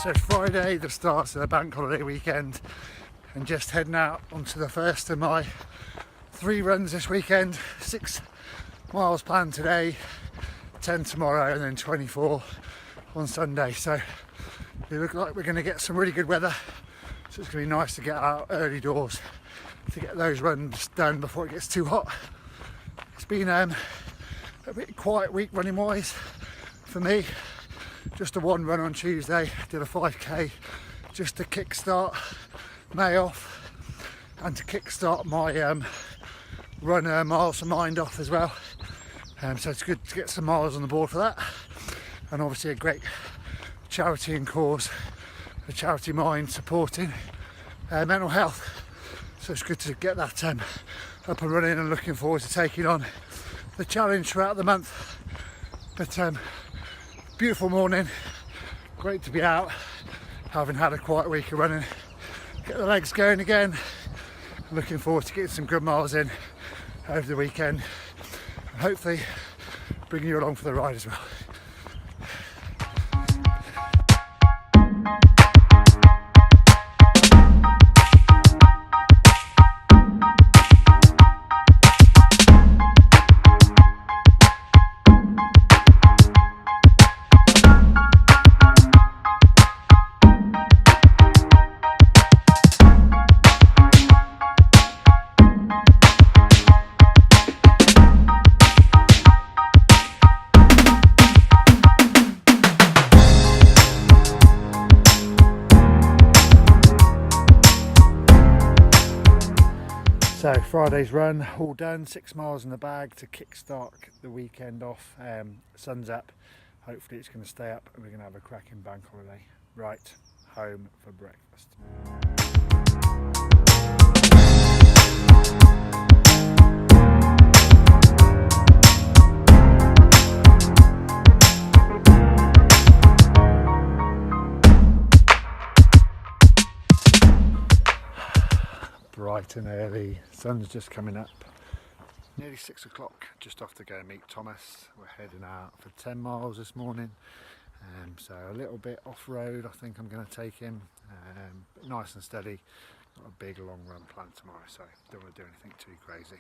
So it's Friday, the start of the bank holiday weekend, and just heading out onto the first of my 3 runs this weekend. 6 miles planned today, 10 tomorrow, and then 24 on Sunday. So it looks like we're going to get some really good weather, so it's going to be nice to get out early doors to get those runs done before it gets too hot. It's been a bit quiet week running wise for me. Just a 1 run on Tuesday, did a 5k just to kickstart May off and to kickstart my run miles for mind off as well. So it's good to get some miles on the board for that, and obviously a great charity and cause, a Charity Mind supporting mental health. So it's good to get that up and running, and looking forward to taking on the challenge throughout the month. But beautiful morning, great to be out, having had a quiet week of running, get the legs going again. Looking forward to getting some good miles in over the weekend, and hopefully bringing you along for the ride as well. So Friday's run all done, 6 miles in the bag to kickstart the weekend off. Sun's up, hopefully it's going to stay up and we're going to have a cracking bank holiday. Right, home for breakfast. Bright and early, sun's just coming up. Nearly 6 o'clock, just off to go meet Thomas. We're heading out for 10 miles this morning, so a little bit off-road I think I'm going to take him, but nice and steady. Got a big long run planned tomorrow, so don't want to do anything too crazy.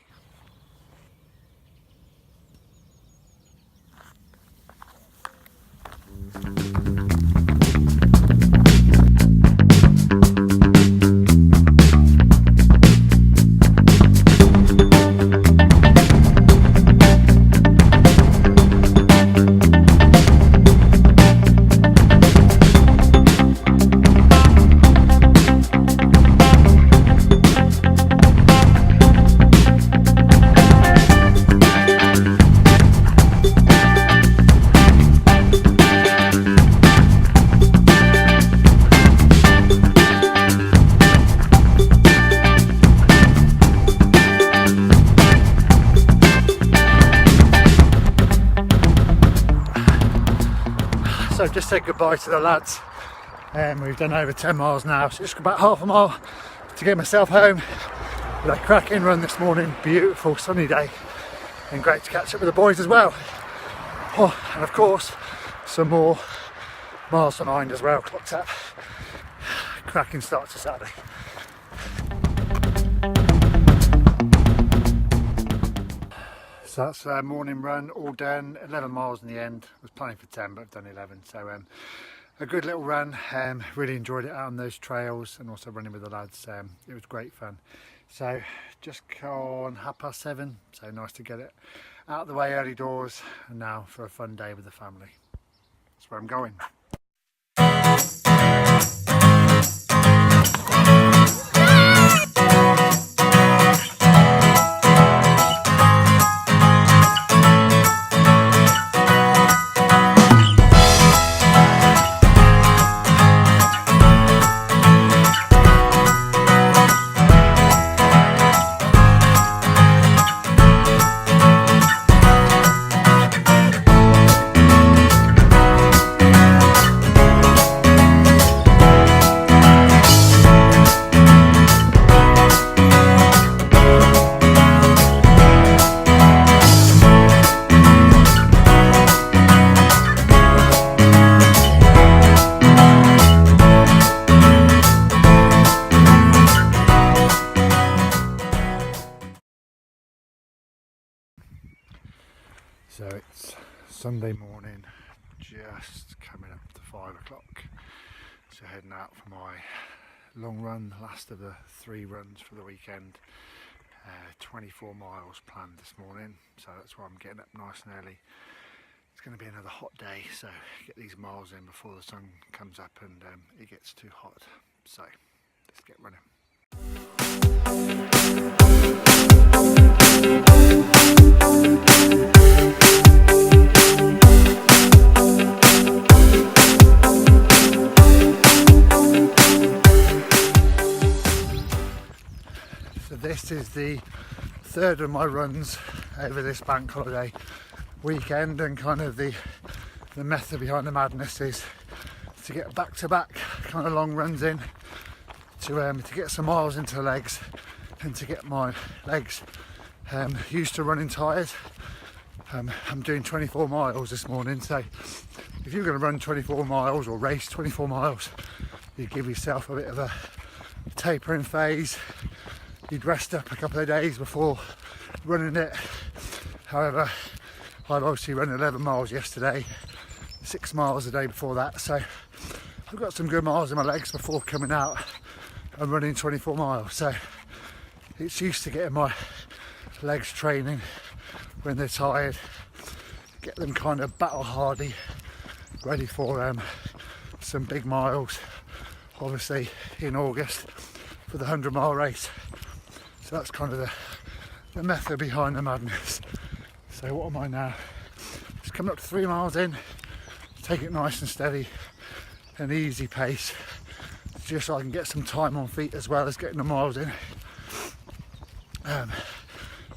So just said goodbye to the lads. We've done over 10 miles now, so just about half a mile to get myself home. With a cracking run this morning, beautiful sunny day, and great to catch up with the boys as well. Oh, and of course some more miles for mind as well clocked up. Cracking start to Saturday. So that's a morning run, all done, 11 miles in the end. I was planning for 10, but I've done 11. So a good little run, really enjoyed it out on those trails, and also running with the lads. It was great fun. So just on 7:30, so nice to get it out of the way early doors, and now for a fun day with the family. That's where I'm going. So it's Sunday morning, just coming up to 5 o'clock. So heading out for my long run, the last of the 3 runs for the weekend. 24 miles planned this morning, so that's why I'm getting up nice and early. It's going to be another hot day, so get these miles in before the sun comes up and it gets too hot. So let's get running. So this is the third of my runs over this bank holiday weekend, and kind of the method behind the madness is to get back-to-back kind of long runs in to get some miles into the legs and to get my legs used to running tired. I'm doing 24 miles this morning, so if you're going to run 24 miles or race 24 miles, you give yourself a bit of a tapering phase. You'd rest up a couple of days before running it. However, I've obviously run 11 miles yesterday, 6 miles the day before that, so I've got some good miles in my legs before coming out and running 24 miles. So it's used to getting my legs training when they're tired, get them kind of battle hardy, ready for some big miles, obviously in August for the 100-mile race. So that's kind of the method behind the madness. So what am I now? Just coming up to 3 miles in, take it nice and steady, an easy pace, just so I can get some time on feet as well as getting the miles in.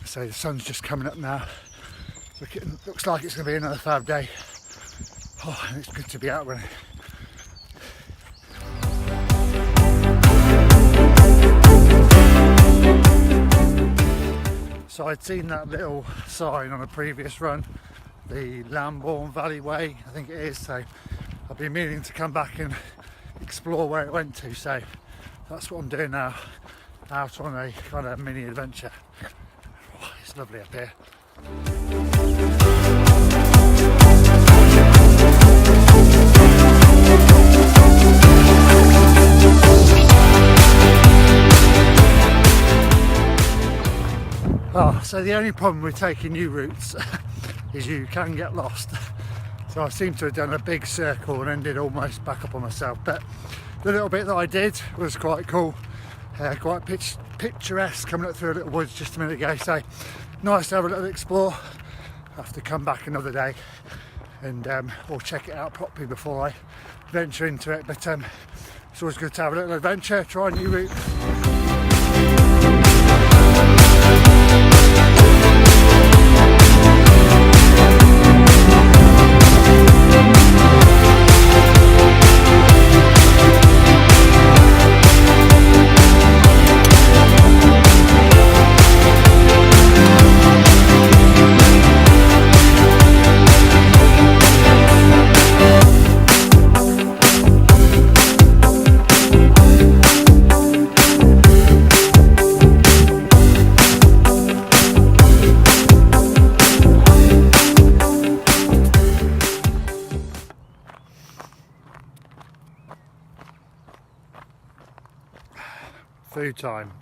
So the sun's just coming up now. Looks like it's going to be another fab day. Oh, and it's good to be out running. So I'd seen that little sign on a previous run, the Lambourne Valley Way, I think it is, so I've been meaning to come back and explore where it went to, so that's what I'm doing now, out on a kind of mini adventure. Oh, it's lovely up here. Oh, so the only problem with taking new routes is you can get lost. So I seem to have done a big circle and ended almost back up on myself, but the little bit that I did was quite cool, quite picturesque, coming up through a little woods just a minute ago. So nice to have a little explore. I have to come back another day and or check it out properly before I venture into it, but it's always good to have a little adventure, try a new route. Food time.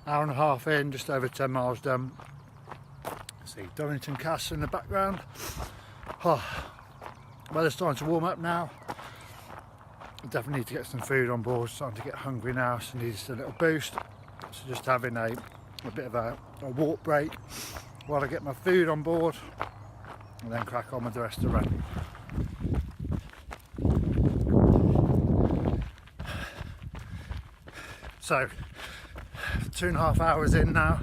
Hour and a half in, just over 10 miles done. See Donington Castle in the background. Oh, weather's starting to warm up now. I definitely need to get some food on board. Starting to get hungry now, so need just a little boost. So just having a bit of a walk break while I get my food on board, and then crack on with the rest of the run. So 2.5 hours in now,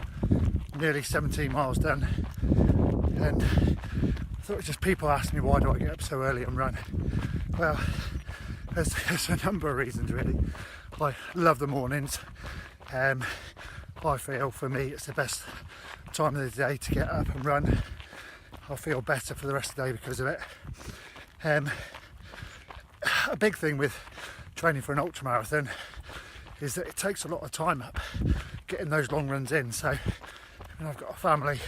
nearly 17 miles done, and I thought just people ask me why do I get up so early and run. Well, there's a number of reasons really. I love the mornings. I feel for me it's the best time of the day to get up and run. I feel better for the rest of the day because of it. A big thing with training for an ultramarathon is that it takes a lot of time up getting those long runs in. So I've got a family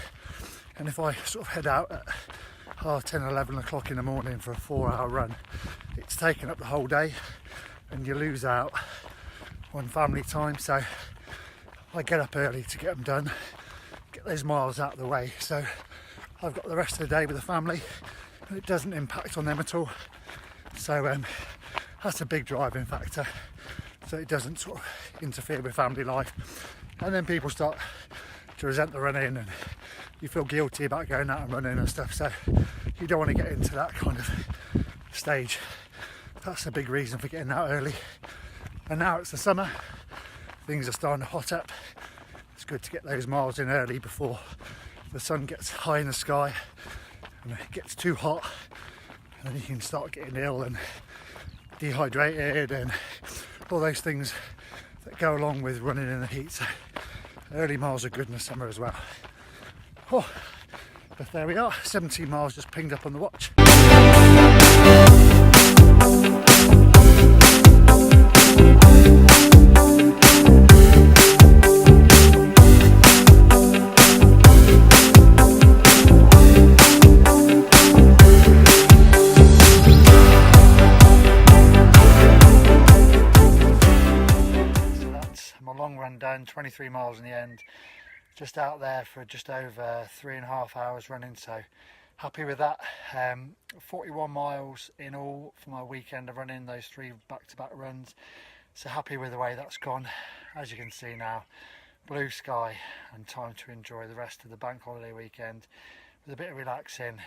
And if I sort of head out at 10, 11 o'clock in the morning for a 4-hour run, it's taken up the whole day and you lose out on family time. So I get up early to get them done, get those miles out of the way, so I've got the rest of the day with the family and it doesn't impact on them at all. So that's a big driving factor, so it doesn't sort of interfere with family life. And then people start to resent the running and you feel guilty about going out and running and stuff, so you don't want to get into that kind of stage. That's a big reason for getting out early. And now it's the summer, things are starting to hot up. It's good to get those miles in early before the sun gets high in the sky and it gets too hot, and then you can start getting ill and dehydrated and all those things that go along with running in the heat. So early miles are good in the summer as well. Oh, but there we are, 17 miles just pinged up on the watch. Long run done, 23 miles in the end, just out there for just over 3.5 hours running, so happy with that. 41 miles in all for my weekend of running those 3 back-to-back runs, so happy with the way that's gone. As you can see now, blue sky and time to enjoy the rest of the bank holiday weekend with a bit of relaxing.